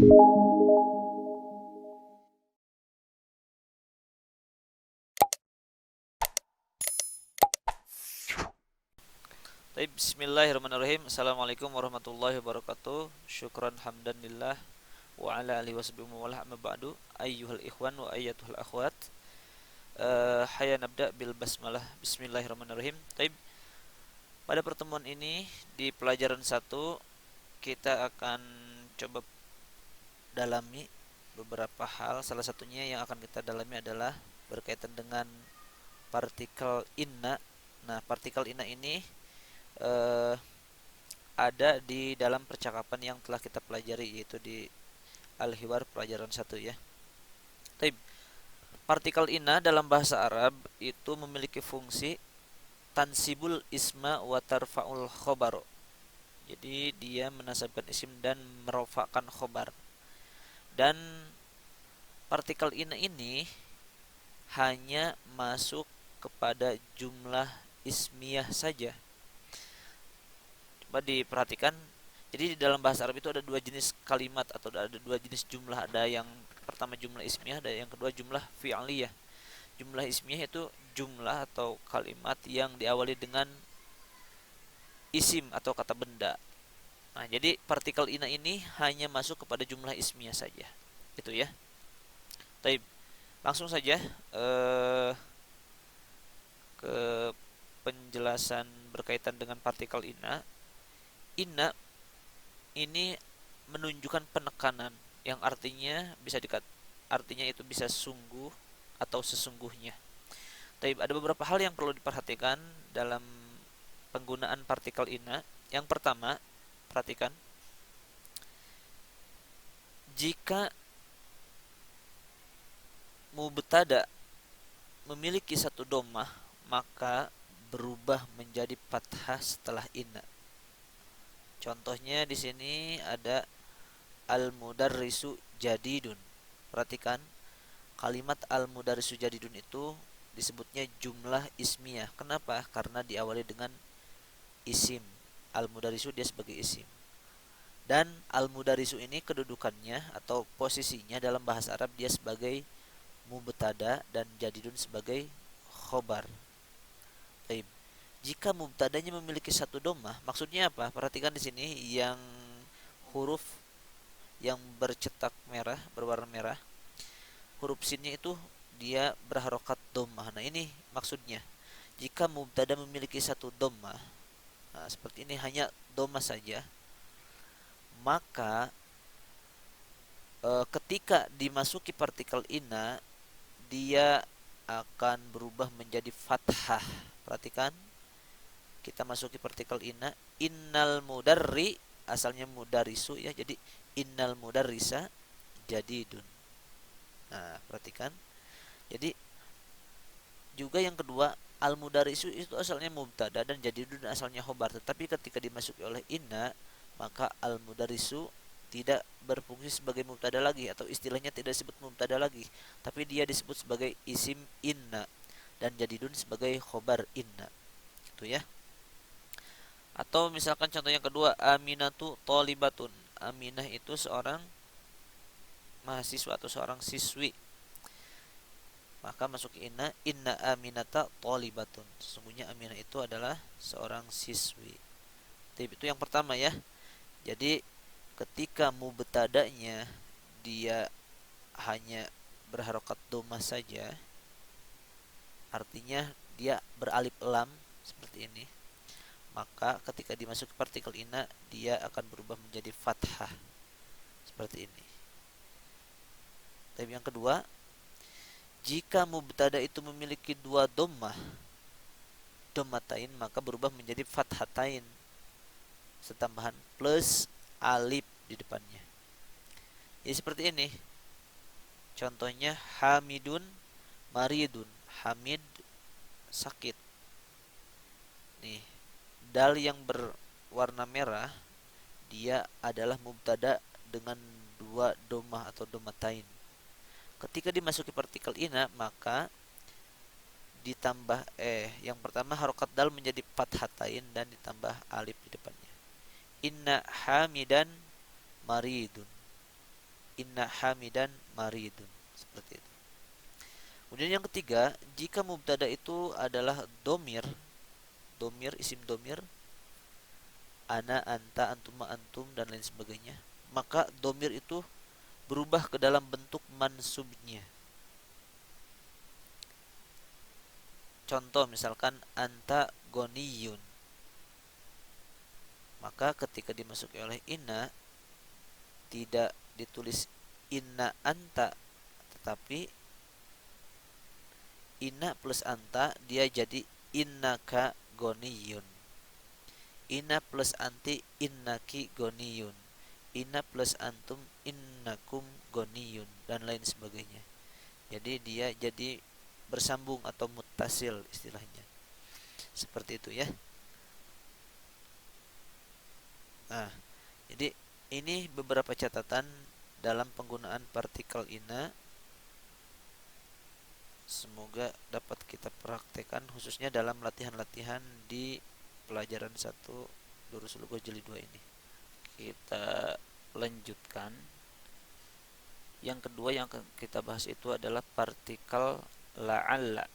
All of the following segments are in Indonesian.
Baik, bismillahirrahmanirrahim. Assalamualaikum warahmatullahi wabarakatuh. Syukran hamdan lillah wa ala alihi washabihi wa wala amma ba'du. Ayyuhal ikhwan wa ayyatuhal akhwat. Haya nabda bil basmalah. Bismillahirrahmanirrahim. Baik, pada pertemuan ini di pelajaran 1 kita akan coba dalami beberapa hal. Salah satunya yang akan kita dalami adalah berkaitan dengan partikel inna. Nah, partikel inna ini eh, ada di dalam percakapan yang telah kita pelajari, yaitu di Al-Hiwar pelajaran 1 ya. Taib. Partikel inna dalam bahasa Arab itu memiliki fungsi tansibul isma wa tarfa'ul khobar. Jadi dia menasabkan isim dan merofakkan khobar. Dan partikel inna ini hanya masuk kepada jumlah ismiyah saja. Coba diperhatikan. Jadi di dalam bahasa Arab itu ada dua jenis kalimat atau ada dua jenis jumlah. Ada yang pertama jumlah ismiyah, ada yang kedua jumlah fi'liyah. Jumlah ismiyah itu jumlah atau kalimat yang diawali dengan isim atau kata benda. Nah, jadi partikel ina ini hanya masuk kepada jumlah ismiyah saja. Itu ya. Taib. Langsung saja ke penjelasan berkaitan dengan partikel ina. Inna ini menunjukkan penekanan yang artinya itu bisa sungguh atau sesungguhnya. Tapi ada beberapa hal yang perlu diperhatikan dalam penggunaan partikel inna. Yang pertama, perhatikan, jika mubtada memiliki satu dhammah, maka berubah menjadi fathah setelah inna. Contohnya di sini ada al-mudarrisu jadidun. Perhatikan, kalimat al-mudarrisu jadidun itu disebutnya jumlah ismiyah. Kenapa? Karena diawali dengan isim. Al-mudarrisu dia sebagai isim. Dan al-mudarrisu ini kedudukannya atau posisinya dalam bahasa Arab dia sebagai mubtada dan jadidun sebagai khobar. Baik. Jika mubtadanya memiliki satu dhammah, maksudnya apa? Perhatikan di sini yang huruf yang bercetak merah, berwarna merah. Huruf sinnya itu dia berharokat dhammah. Nah, ini maksudnya. Jika mubtada memiliki satu dhammah, nah, seperti ini hanya dhammah saja, maka ketika dimasuki partikel inna, dia akan berubah menjadi fathah. Perhatikan, kita masuki partikel inna. Innal mudarri, asalnya mudarisu ya, jadi innal mudarrisa jadidun. Nah, perhatikan. Jadi juga yang kedua, al mudarisu itu asalnya mubtada dan jadidun asalnya khobar, tetapi ketika dimasuki oleh inna, maka al mudarisu tidak berfungsi sebagai mubtada lagi, atau istilahnya tidak disebut mubtada lagi, tapi dia disebut sebagai isim inna dan jadidun sebagai khobar inna. Itu ya. Atau misalkan contoh yang kedua, Aminatu tolibatun. Aminah itu seorang mahasiswa atau seorang siswi. Maka masuk inna, inna aminata tolibatun. Sesungguhnya Aminah itu adalah seorang siswi. Tapi itu yang pertama ya. Jadi ketika mubtadanya dia hanya berharokat dhammah saja, artinya dia beralif lam seperti ini, maka ketika dimasuki partikel inna dia akan berubah menjadi fathah seperti ini. Tapi yang kedua, jika mubtada itu memiliki dua dhammah, dhammatain, maka berubah menjadi fathatain setambahan plus alif di depannya. Jadi seperti ini. Contohnya hamidun maridun. Hamid sakit. Nih, dal yang berwarna merah dia adalah mubtada dengan dua dhammah atau dhammatain. Ketika dimasuki partikel ina, maka ditambah yang pertama harokat dal menjadi fathatain dan ditambah alif di depannya. Inna hamidan maridun. inna hamidan maridun. Seperti itu. Kemudian yang ketiga, jika mubtada itu adalah domir, domir, isim domir, ana, anta, antuma, antum, dan lain sebagainya, maka domir itu berubah ke dalam bentuk mansubnya. Contoh misalkan anta goniyun, maka ketika dimasuki oleh inna tidak ditulis inna anta, tetapi inna plus anta dia jadi innaka goniyun. Inna plus anti innaki goniyun. Inna plus antum innakum goniyun, dan lain sebagainya. Jadi dia jadi bersambung atau muttasil istilahnya. Seperti itu ya. Nah, jadi ini beberapa catatan dalam penggunaan partikel inna. Semoga dapat kita praktekkan khususnya dalam latihan-latihan di pelajaran 1 Durus Lughah Jilid 2 ini. Kita lanjutkan. Yang kedua yang kita bahas itu adalah partikel la'alla.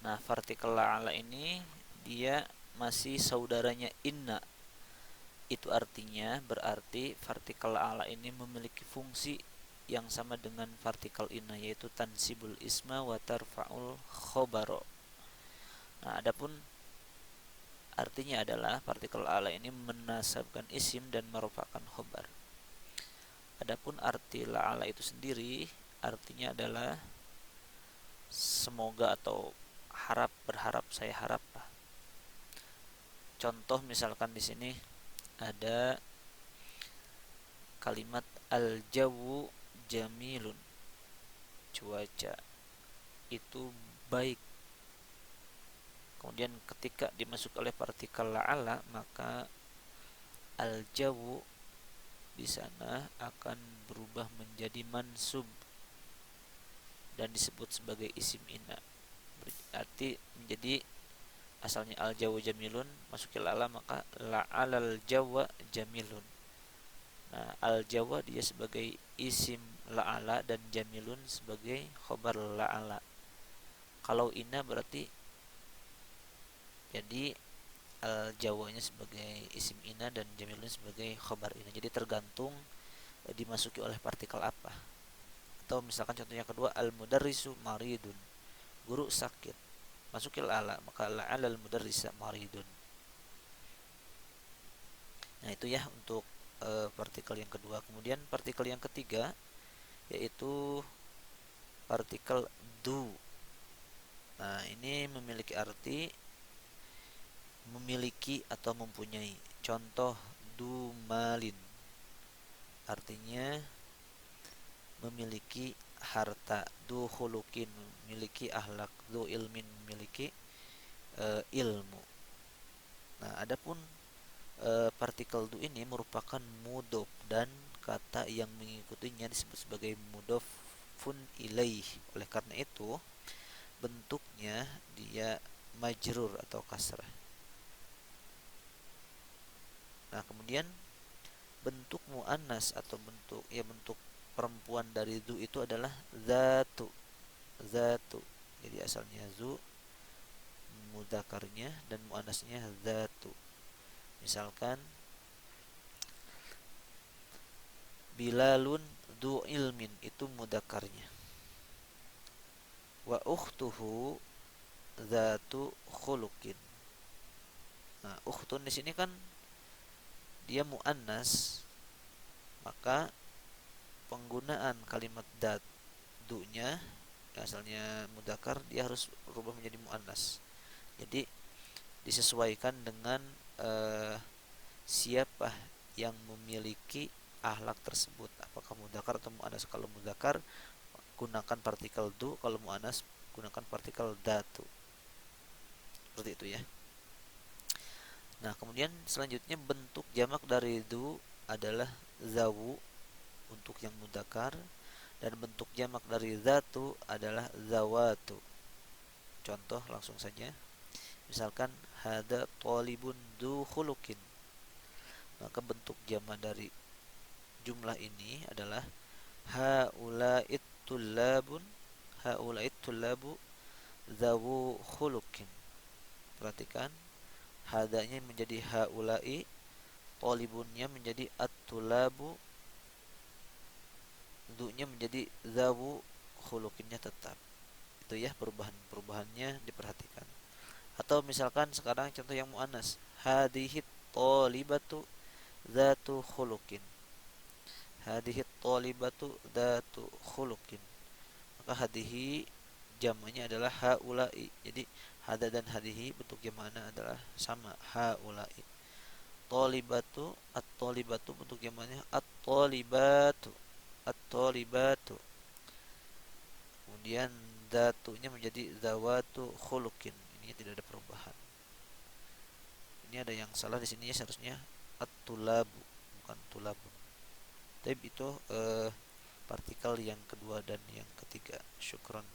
Nah, partikel la'alla ini dia masih saudaranya inna. Itu artinya berarti partikel la'alla ini memiliki fungsi yang sama dengan partikel inna, yaitu tansibul isma wa tarfa'ul khobaro. Nah, adapun artinya adalah partikel ala ini menasabkan isim dan merofakkan khobar. Adapun arti la'ala itu sendiri artinya adalah semoga atau harap, berharap, saya harap. Contoh misalkan di sini ada kalimat al-jawu jamilun, cuaca itu baik. Kemudian ketika dimasuk oleh partikel la'ala, maka al-jawu di sana akan berubah menjadi mansub dan disebut sebagai isim inna. Berarti menjadi asalnya al-jawu jamilun, masuk ke la'ala, maka la'alal jawa jamilun. Nah, al-jawa dia sebagai isim la'ala dan jamilun sebagai khobar la'ala. Kalau inna berarti jadi al-jawanya sebagai isim inna dan jamilun sebagai khobar inna. Jadi tergantung dimasuki oleh partikel apa. Atau misalkan contohnya kedua, al-mudarrisu maridun, guru sakit, masuki ala, maka la'ala al-mudarrisa maridun. Nah, itu ya untuk partikel yang kedua. Kemudian partikel yang ketiga yaitu partikel du. Nah, ini memiliki arti memiliki atau mempunyai. Contoh du malin, artinya memiliki harta. Du khulukin, memiliki akhlak. Du ilmin, memiliki ilmu. Nah, adapun partikel du ini merupakan mudhof dan kata yang mengikutinya disebut sebagai mudhofun ilaih. Oleh karena itu bentuknya dia majrur atau kasrah. Nah, kemudian bentuk muannas atau bentuk perempuan dari zu itu adalah zatu. Zatu. Jadi asalnya zu mudzakarnya dan muannasnya zatu. Misalkan Bilalun du ilmin, itu mudzakarnya. Wa ukhtuhu zatu khuluqin. Nah, ukhtun di sini kan dia muannas, maka penggunaan kalimat du-nya asalnya mudzakkar dia harus berubah menjadi muannas. Jadi disesuaikan dengan siapa yang memiliki akhlak tersebut, apakah mudzakkar atau muannas. Kalau mudzakkar gunakan partikel du, kalau muannas gunakan partikel datu. Seperti itu ya. Nah, kemudian selanjutnya bentuk jamak dari du adalah zawu untuk yang mudzakkar, dan bentuk jamak dari zatu adalah zawatu. Contoh langsung saja. Misalkan hada talibun du khuluqin. Maka bentuk jamak dari jumlah ini adalah haula'it tullabun, haula'it tullabu zawu khuluqin. Perhatikan, hadanya menjadi haula'i, tolibunnya menjadi at-tulabu, dunya menjadi zawu, khuluqinnya tetap. Itu ya perubahannya diperhatikan. Atau misalkan sekarang contoh yang muannas, hadhihi talibatu dzatu khuluqin. Hadhihi talibatu dzatu khuluqin. Maka hadhihi jamaknya adalah haula'i. Jadi hada dan hadhihi bentuk jamaknya adalah sama, haula'i. Talibatu, at-talibatu bentuk jamaknya at-talibatu, at-talibatu. Kemudian datunya menjadi zawatu khuluqin. Ini tidak ada perubahan. Ini ada yang salah di sini ya, seharusnya at-tulabu bukan tulabun. Tapi itu partikel yang kedua dan yang ketiga. Syukron.